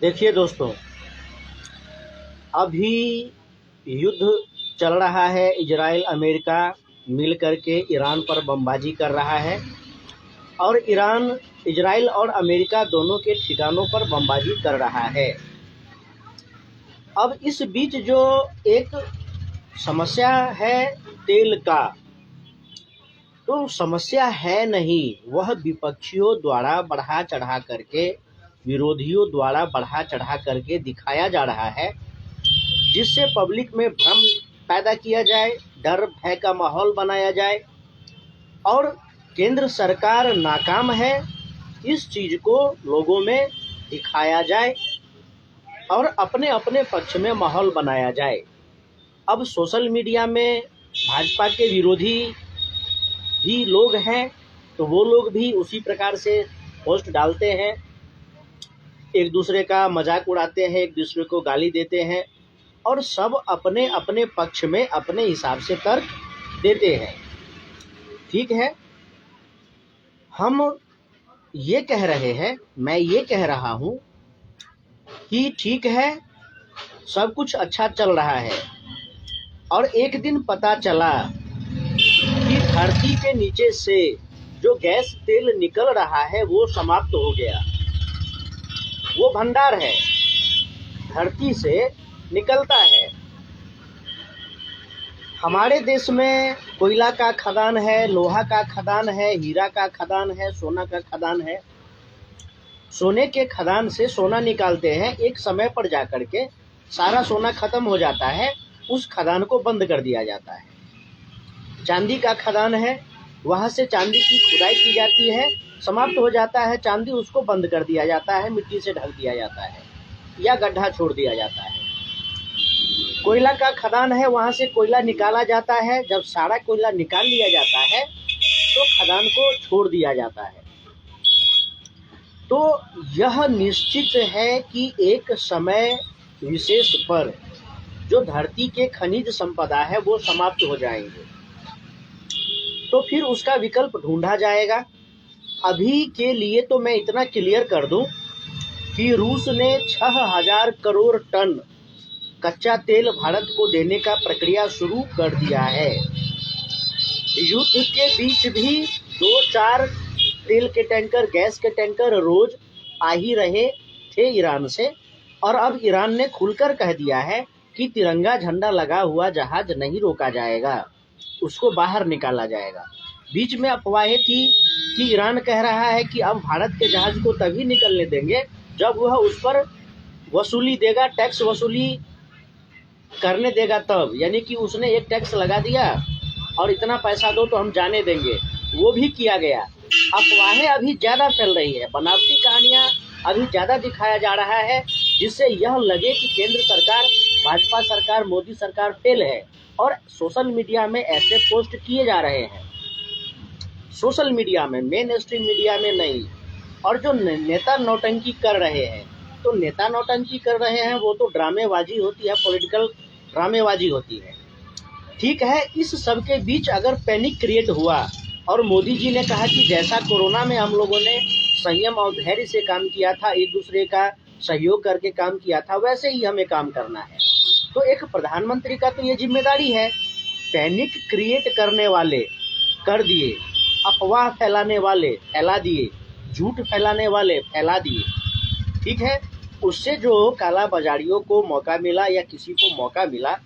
देखिए दोस्तों, अभी युद्ध चल रहा है। इजराइल अमेरिका मिल करके ईरान पर बमबाजी कर रहा है और इजराइल और अमेरिका दोनों के ठिकानों पर बमबाजी कर रहा है। अब इस बीच जो एक समस्या है तेल का, तो समस्या है नहीं, वह विपक्षियों द्वारा बढ़ा चढ़ा करके, विरोधियों द्वारा बढ़ा चढ़ा करके दिखाया जा रहा है, जिससे पब्लिक में भ्रम पैदा किया जाए, डर भय का माहौल बनाया जाए और केंद्र सरकार नाकाम है, इस चीज को लोगों में दिखाया जाए और अपने अपने पक्ष में माहौल बनाया जाए। अब सोशल मीडिया में भाजपा के विरोधी भी लोग हैं, तो वो लोग भी उसी प्रकार से पोस्ट डालते हैं, एक दूसरे का मजाक उड़ाते हैं, एक दूसरे को गाली देते हैं और सब अपने अपने पक्ष में अपने हिसाब से तर्क देते हैं। ठीक है, हम ये कह रहे हैं, मैं ये कह रहा हूँ कि ठीक है, सब कुछ अच्छा चल रहा है और एक दिन पता चला कि धरती के नीचे से जो गैस तेल निकल रहा है वो समाप्त हो गया। वो भंडार है, धरती से निकलता है। हमारे देश में कोयला का खदान है, लोहा का खदान है, हीरा का खदान है, सोना का खदान है। सोने के खदान से सोना निकालते हैं, एक समय पर जाकर के सारा सोना खत्म हो जाता है, उस खदान को बंद कर दिया जाता है। चांदी का खदान है, वहां से चांदी की खुदाई की जाती है, समाप्त हो जाता है चांदी, उसको बंद कर दिया जाता है, मिट्टी से ढक दिया जाता है या गड्ढा छोड़ दिया जाता है। कोयला का खदान है, वहां से कोयला निकाला जाता है, जब सारा कोयला निकाल लिया जाता है तो खदान को छोड़ दिया जाता है। तो यह निश्चित है कि एक समय विशेष पर जो धरती के खनिज संपदा है वो समाप्त हो जाएंगे, तो फिर उसका विकल्प ढूंढा जाएगा। अभी के लिए तो मैं इतना क्लियर कर दूं कि रूस ने 6000 करोड़ टन कच्चा तेल भारत को देने का प्रक्रिया शुरू कर दिया है। युद्ध के बीच भी 2-4 तेल के टैंकर, गैस के टैंकर रोज आ ही रहे थे ईरान से, और अब ईरान ने खुलकर कह दिया है कि तिरंगा झंडा लगा हुआ जहाज नहीं रोका जाएगा, उसको बाहर निकाला जाएगा। बीच में अफवाहें थी कि ईरान कह रहा है कि अब भारत के जहाज को तभी निकलने देंगे जब वह उस पर वसूली देगा, टैक्स वसूली करने देगा तब। यानी कि उसने एक टैक्स लगा दिया और इतना पैसा दो तो हम जाने देंगे, वो भी किया गया। अफवाहें अभी ज़्यादा फैल रही है, बनावटी कहानियाँ अभी ज़्यादा दिखाया जा रहा है, जिससे यह लगे कि केंद्र सरकार, भाजपा सरकार, मोदी सरकार फेल है। और सोशल मीडिया में ऐसे पोस्ट किए जा रहे हैं, सोशल मीडिया में, मेन स्ट्रीम मीडिया में नहीं। और जो नेता नौटंकी कर रहे हैं, तो नेता नौटंकी कर रहे हैं वो तो ड्रामेबाजी होती है, पॉलिटिकल ड्रामेबाजी होती है। ठीक है, इस सब के बीच अगर पैनिक क्रिएट हुआ और मोदी जी ने कहा कि जैसा कोरोना में हम लोगों ने संयम और धैर्य से काम किया था, एक दूसरे का सहयोग करके काम किया था, वैसे ही हमें काम करना है, तो एक प्रधानमंत्री का तो ये जिम्मेदारी है। पैनिक क्रिएट करने वाले कर दिए, अफवाह फैलाने वाले फैला दिए, झूठ फैलाने वाले फैला दिए। ठीक है, उससे जो काला बाजारियों को मौका मिला या किसी को मौका मिला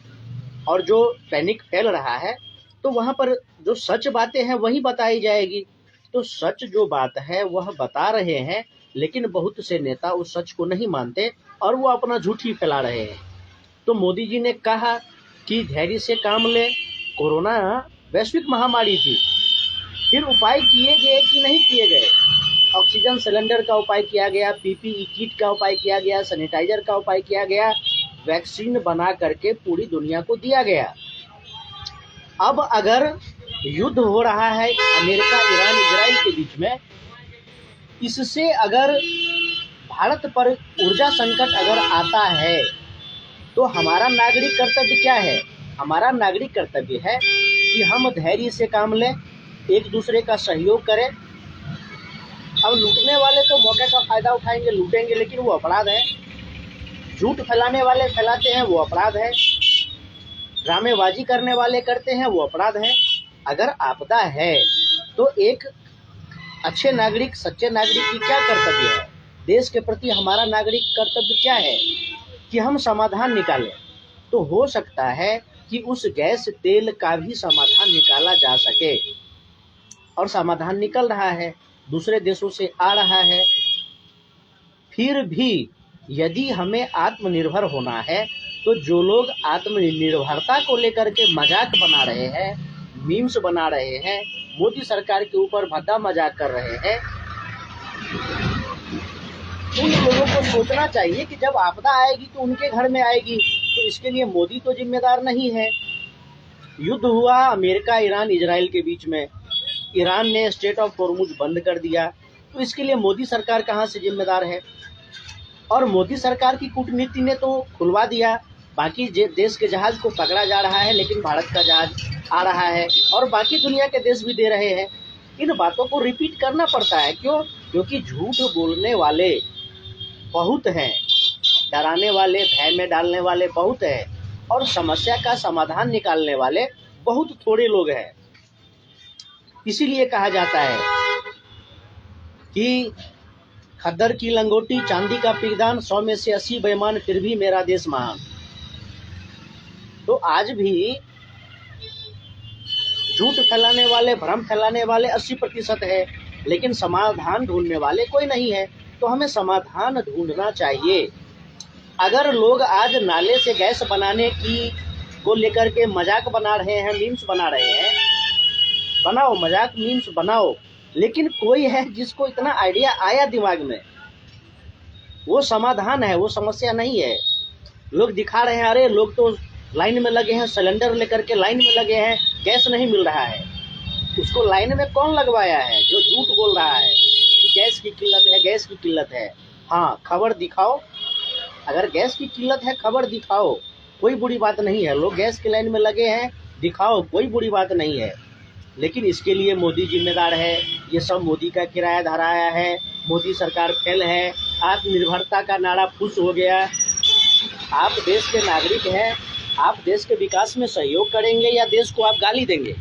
और जो पैनिक फैल रहा है, तो वहाँ पर जो सच बातें हैं वही बताई जाएगी। तो सच जो बात है वह बता रहे हैं, लेकिन बहुत से नेता उस सच को नहीं मानते और वो अपना झूठ ही फैला रहे हैं। तो मोदी जी ने कहा कि धैर्य से काम ले, कोरोना वैश्विक महामारी थी, फिर उपाय किए गए कि नहीं किए गए? ऑक्सीजन सिलेंडर का उपाय किया गया, पीपीई किट का उपाय किया गया, सैनिटाइजर का उपाय किया गया, वैक्सीन बना करके पूरी दुनिया को दिया गया। अब अगर युद्ध हो रहा है अमेरिका, ईरान, इजराइल के बीच में, इससे अगर भारत पर ऊर्जा संकट अगर आता है तो हमारा नागरिक कर्तव्य क्या है? हमारा नागरिक कर्तव्य है कि हम धैर्य से काम लें, एक दूसरे का सहयोग करें। अब लूटने वाले तो मौके का फ़ायदा उठाएंगे, लूटेंगे, लेकिन वो अपराध है। झूठ फैलाने वाले फैलाते हैं वो अपराध है, ड्रामेबाजी करने वाले करते हैं वो अपराध है। अगर आपदा है तो एक अच्छे नागरिक, सच्चे नागरिक की क्या कर्तव्य है? देश के प्रति हमारा नागरिक कर्तव्य क्या है कि हम समाधान निकालें। तो हो सकता है कि उस गैस तेल का भी समाधान निकाला जा सके, और समाधान निकल रहा है, दूसरे देशों से आ रहा है। फिर भी यदि हमें आत्मनिर्भर होना है तो जो लोग आत्मनिर्भरता को लेकर के मजाक बना रहे हैं, मीम्स बना रहे हैं, मोदी सरकार के ऊपर भद्दा मजाक कर रहे हैं, उन लोगों को सोचना चाहिए कि जब आपदा आएगी तो उनके घर में आएगी, तो इसके लिए मोदी तो जिम्मेदार नहीं है। युद्ध हुआ अमेरिका, ईरान, इजराइल के बीच में, ईरान ने स्ट्रेट ऑफ हॉर्मुज बंद कर दिया, तो इसके लिए मोदी सरकार कहाँ से जिम्मेदार है? और मोदी सरकार की कूटनीति ने तो खुलवा दिया, बाकी देश के जहाज को पकड़ा जा रहा है, लेकिन भारत का जहाज आ रहा है, और बाकी दुनिया के देश भी दे रहे हैं। इन बातों को रिपीट करना पड़ता है, क्यों? क्योंकि झूठ बोलने वाले बहुत हैं, डराने वाले, भय में डालने वाले बहुत हैं, और समस्या का समाधान निकालने वाले बहुत थोड़े लोग हैं। इसीलिए कहा जाता है कि खद्दर की लंगोटी, चांदी का पिगदान, 100 में से 80 बेईमान, फिर भी मेरा देश महान। तो आज भी झूठ फैलाने वाले, भ्रम फैलाने वाले 80% है, लेकिन समाधान ढूंढने वाले कोई नहीं है। तो हमें समाधान ढूंढना चाहिए। अगर लोग आज नाले से गैस बनाने की को लेकर के मजाक बना रहे हैं, मीम्स बना रहे हैं, बनाओ मजाक, मीम्स बनाओ, लेकिन कोई है जिसको इतना आइडिया आया दिमाग में, वो समाधान है, वो समस्या नहीं है। लोग दिखा रहे हैं, अरे लोग तो लाइन में लगे हैं, सिलेंडर लेकर के लाइन में लगे हैं, गैस नहीं मिल रहा है। उसको लाइन में कौन लगवाया है? जो झूठ बोल रहा है कि गैस की किल्लत है, गैस की किल्लत है। हाँ, खबर दिखाओ, अगर गैस की किल्लत है खबर दिखाओ, कोई बुरी बात नहीं है। लोग गैस की लाइन में लगे हैं, दिखाओ, कोई बुरी बात नहीं है। लेकिन इसके लिए मोदी जिम्मेदार है, ये सब मोदी का किराया धराया है, मोदी सरकार फेल है, आत्मनिर्भरता का नारा फुस हो गया। आप देश के नागरिक हैं, आप देश के विकास में सहयोग करेंगे या देश को आप गाली देंगे?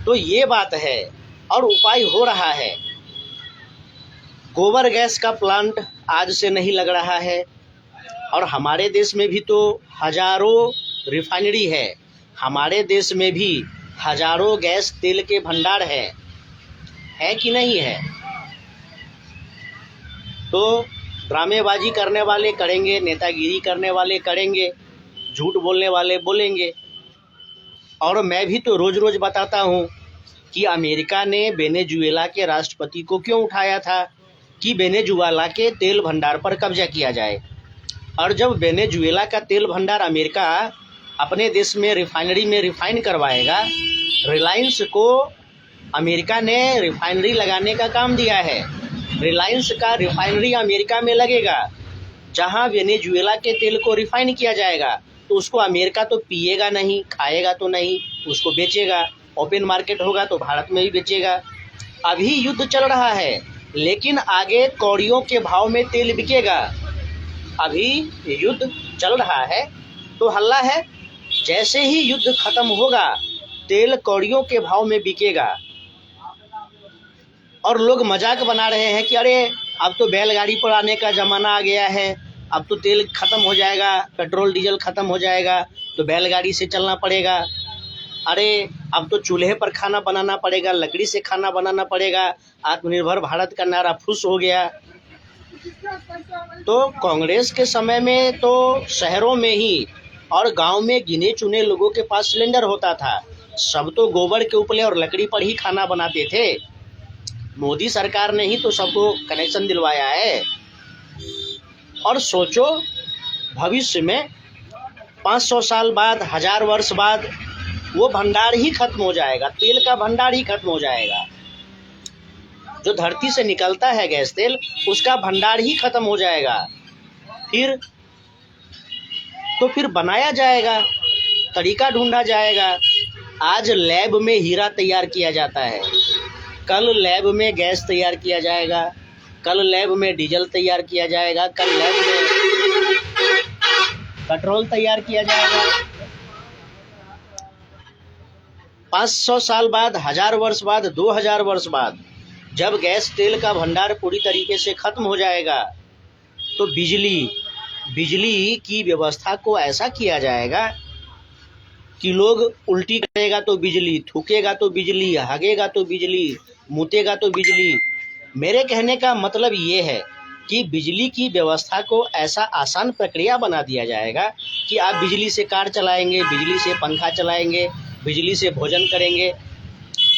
तो ये बात है, और उपाय हो रहा है। गोबर गैस का प्लांट आज से नहीं लग रहा है, और हमारे देश में भी तो हजारों रिफाइनरी है, हमारे देश में भी हजारों गैस तेल के भंडार है कि नहीं है? तो ड्रामेबाजी करने वाले करेंगे, नेतागिरी करने वाले करेंगे, झूठ बोलने वाले बोलेंगे। और मैं भी तो रोज रोज बताता हूँ कि अमेरिका ने वेनेजुएला के राष्ट्रपति को क्यों उठाया था कि वेनेजुएला के तेल भंडार पर कब्जा किया जाए। और जब वेनेजुएला का तेल भंडार अमेरिका अपने देश में रिफाइनरी में रिफाइन करवाएगा, रिलायंस को अमेरिका ने रिफाइनरी लगाने का काम दिया है, रिलायंस का रिफाइनरी अमेरिका में लगेगा, जहां वेनेजुएला के तेल को रिफाइन किया जाएगा, तो उसको अमेरिका तो पिएगा नहीं, खाएगा तो नहीं, उसको बेचेगा। ओपन मार्केट होगा तो भारत में भी बेचेगा। अभी युद्ध चल रहा है, लेकिन आगे कौड़ियों के भाव में तेल बिकेगा। अभी युद्ध चल रहा है तो हल्ला है, जैसे ही युद्ध खत्म होगा तेल कौड़ियों के भाव में बिकेगा। और लोग मजाक बना रहे हैं कि अरे अब तो बैलगाड़ी पर आने का ज़माना आ गया है, अब तो तेल ख़त्म हो जाएगा, पेट्रोल डीजल ख़त्म हो जाएगा तो बैलगाड़ी से चलना पड़ेगा। अरे अब तो चूल्हे पर खाना बनाना पड़ेगा, लकड़ी से खाना बनाना पड़ेगा, आत्मनिर्भर भारत का नारा फुस हो गया। तो कांग्रेस के समय में तो शहरों में ही और गांव में गिने चुने लोगों के पास सिलेंडर होता था, सब तो गोबर के उपले और लकड़ी पर ही खाना बनाते थे। मोदी सरकार ने ही तो सबको कनेक्शन दिलवाया है। और सोचो भविष्य में 500 साल बाद, 1000 वर्ष बाद वो भंडार ही खत्म हो जाएगा, तेल का भंडार ही खत्म हो जाएगा। जो धरती से निकलता है गैस तेल, उसका भंडार ही खत्म हो जाएगा। फिर बनाया जाएगा, तरीका ढूंढा जाएगा। आज लैब में हीरा तैयार किया जाता है, कल लैब में गैस तैयार किया जाएगा, कल लैब में डीजल तैयार किया जाएगा, कल लैब में पेट्रोल तैयार किया जाएगा। 500 साल बाद, 1000 वर्ष बाद, 2000 वर्ष बाद जब गैस तेल का भंडार पूरी तरीके से खत्म हो जाएगा तो बिजली की व्यवस्था को ऐसा किया जाएगा कि लोग उल्टी करेगा तो बिजली, थूकेगा तो बिजली, हागेगा तो बिजली, मुतेगा तो बिजली। मेरे कहने का मतलब ये है कि बिजली की व्यवस्था को ऐसा आसान प्रक्रिया बना दिया जाएगा कि आप बिजली से कार चलाएंगे, बिजली से पंखा चलाएंगे, बिजली से भोजन करेंगे।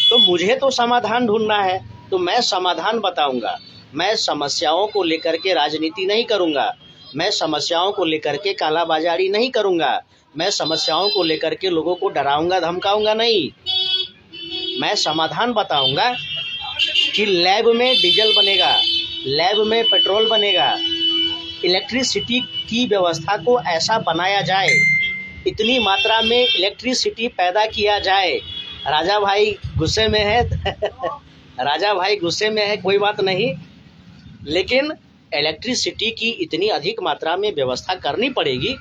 तो मुझे तो समाधान ढूंढना है, तो मैं समाधान बताऊंगा। मैं समस्याओं को लेकर के राजनीति नहीं करूंगा, मैं समस्याओं को लेकर के कालाबाजारी नहीं करूंगा, मैं समस्याओं को लेकर के लोगों को डराऊंगा धमकाऊंगा नहीं। मैं समाधान बताऊंगा कि लैब में डीजल बनेगा, लैब में पेट्रोल बनेगा, इलेक्ट्रिसिटी की व्यवस्था को ऐसा बनाया जाए, इतनी मात्रा में इलेक्ट्रिसिटी पैदा किया जाए। राजा भाई गुस्से में है राजा भाई गुस्से में है, कोई बात नहीं, लेकिन इलेक्ट्रिसिटी की इतनी अधिक मात्रा में व्यवस्था करनी पड़ेगी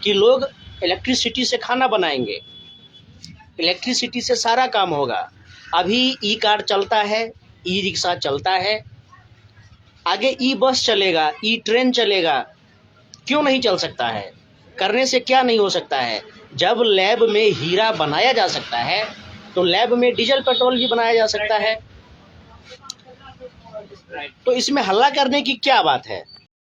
कि लोग इलेक्ट्रिसिटी से खाना बनाएंगे, इलेक्ट्रिसिटी से सारा काम होगा। अभी ई कार चलता है, ई रिक्शा चलता है, आगे ई बस चलेगा, ई ट्रेन चलेगा, क्यों नहीं चल सकता है? करने से क्या नहीं हो सकता है? जब लैब में हीरा बनाया जा सकता है तो लैब में डीजल पेट्रोल भी बनाया जा सकता है। तो इसमें हल्ला करने की क्या बात है?